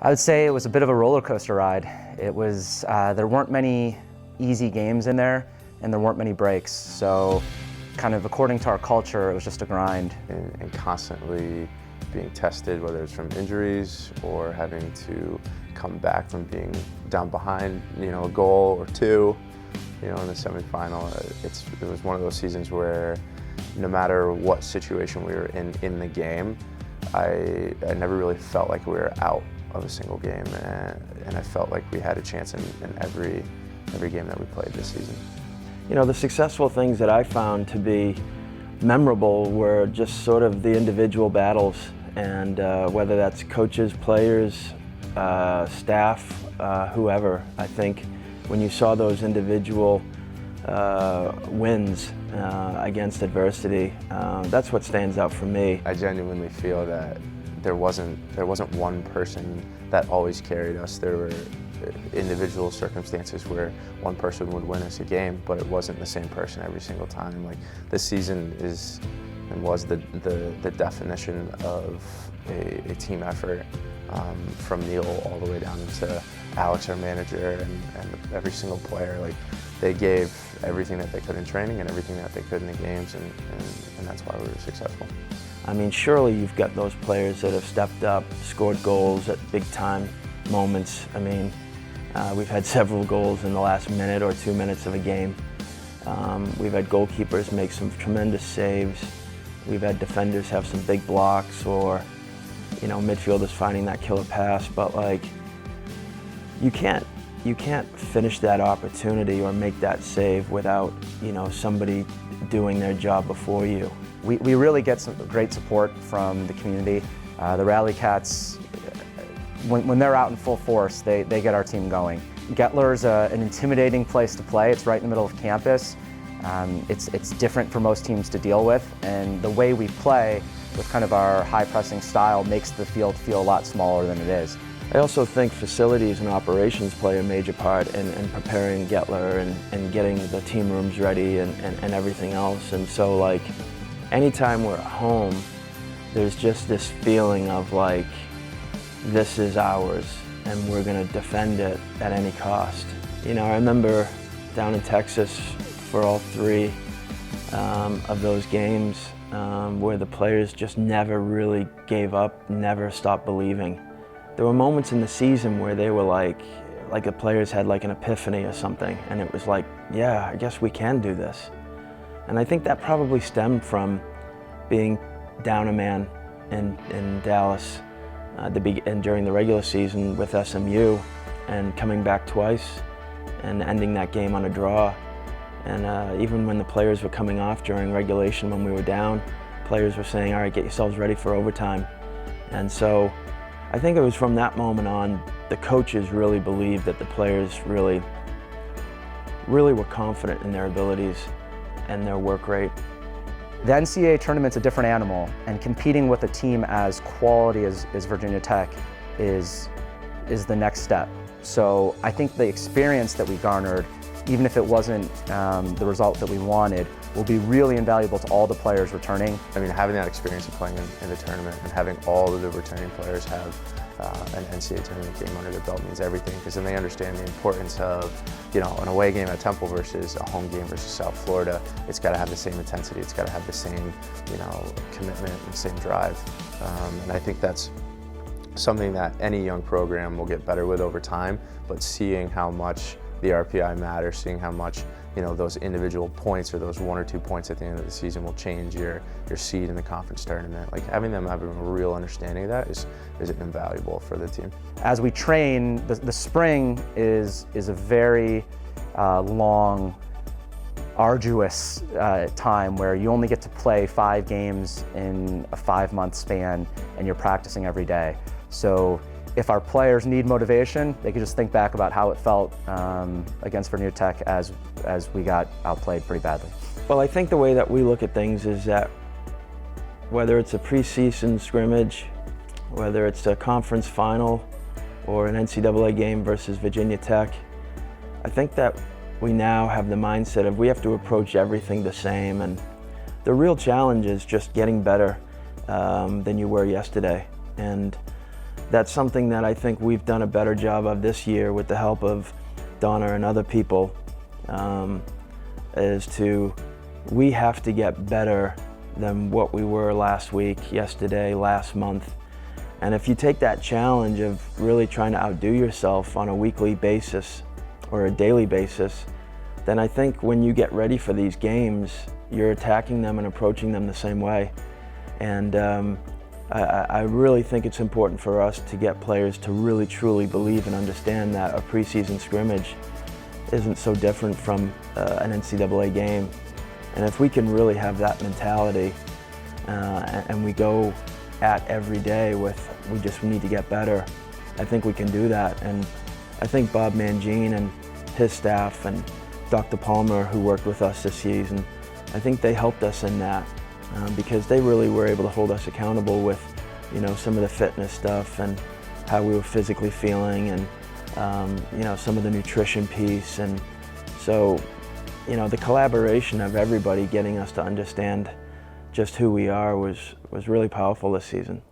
I would say it was a bit of a roller coaster ride. It was, there weren't many easy games in there, and there weren't many breaks. So kind of according to our culture, it was just a grind. And constantly being tested, whether it's from injuries or having to come back from being down behind, a goal or two, in the semifinal. It was one of those seasons where no matter what situation we were in the game, I never really felt like we were out of a single game, and I felt like we had a chance in every game that we played this season. The successful things that I found to be memorable were just sort of the individual battles, and whether that's coaches, players, staff, whoever. I think when you saw those individual wins against adversity, that's what stands out for me. I genuinely feel that there wasn't one person that always carried us. There were individual circumstances where one person would win us a game, but it wasn't the same person every single time. Like, this season is and was the definition of a team effort, from Neil all the way down to Alex, our manager, and every single player. Like, they gave everything that they could in training and everything that they could in the games, and that's why we were successful. I mean, surely you've got those players that have stepped up, scored goals at big time moments. I mean, we've had several goals in the last minute or 2 minutes of a game. We've had goalkeepers make some tremendous saves. We've had defenders have some big blocks, or midfielders finding that killer pass. But like, you can't finish that opportunity or make that save without somebody doing their job before you. We really get some great support from the community. The Rally Cats, when they're out in full force, they get our team going. Gettler's an intimidating place to play. It's right in the middle of campus. It's different for most teams to deal with, and the way we play with kind of our high pressing style makes the field feel a lot smaller than it is. I also think facilities and operations play a major part in preparing Gettler and getting the team rooms ready and everything else. And so, like, anytime we're at home, there's just this feeling of like, this is ours and we're gonna defend it at any cost. I remember down in Texas for all three of those games where the players just never really gave up, never stopped believing. There were moments in the season where they were like the players had like an epiphany or something, and it was like, yeah, I guess we can do this. And I think that probably stemmed from being down a man in Dallas and during the regular season with SMU, and coming back twice and ending that game on a draw. And even when the players were coming off during regulation when we were down, players were saying, all right, get yourselves ready for overtime. And so I think it was from that moment on, the coaches really believed that the players really were confident in their abilities and their work rate. The NCAA Tournament's a different animal, and competing with a team as quality as Virginia Tech is the next step. So I think the experience that we garnered, even if it wasn't the result that we wanted, will be really invaluable to all the players returning. I mean, having that experience of playing in the tournament and having all of the returning players have an NCAA tournament game under their belt means everything, because then they understand the importance of, an away game at Temple versus a home game versus South Florida. It's got to have the same intensity. It's got to have the same, commitment and same drive. And I think that's something that any young program will get better with over time. But seeing how much the RPI matters, seeing how much those individual points or those 1 or 2 points at the end of the season will change your seed in the conference tournament. Like, having them having a real understanding of that is invaluable for the team. As we train, the spring is a very long, arduous time where you only get to play 5 games in a 5-month span, and you're practicing every day. So if our players need motivation, they can just think back about how it felt against Virginia Tech as we got outplayed pretty badly. Well, I think the way that we look at things is that whether it's a preseason scrimmage, whether it's a conference final or an NCAA game versus Virginia Tech, I think that we now have the mindset of we have to approach everything the same, and the real challenge is just getting better than you were yesterday. And that's something that I think we've done a better job of this year with the help of Donna and other people, we have to get better than what we were last week, yesterday, last month. And if you take that challenge of really trying to outdo yourself on a weekly basis or a daily basis, then I think when you get ready for these games, you're attacking them and approaching them the same way. And I really think it's important for us to get players to really truly believe and understand that a preseason scrimmage isn't so different from an NCAA game. And if we can really have that mentality and we go at every day with, we just need to get better, I think we can do that. And I think Bob Mangine and his staff and Dr. Palmer, who worked with us this season, I think they helped us in that because they really were able to hold us accountable with, you know, some of the fitness stuff and how we were physically feeling and, you know, some of the nutrition piece. And so, you know, the collaboration of everybody getting us to understand just who we are was really powerful this season.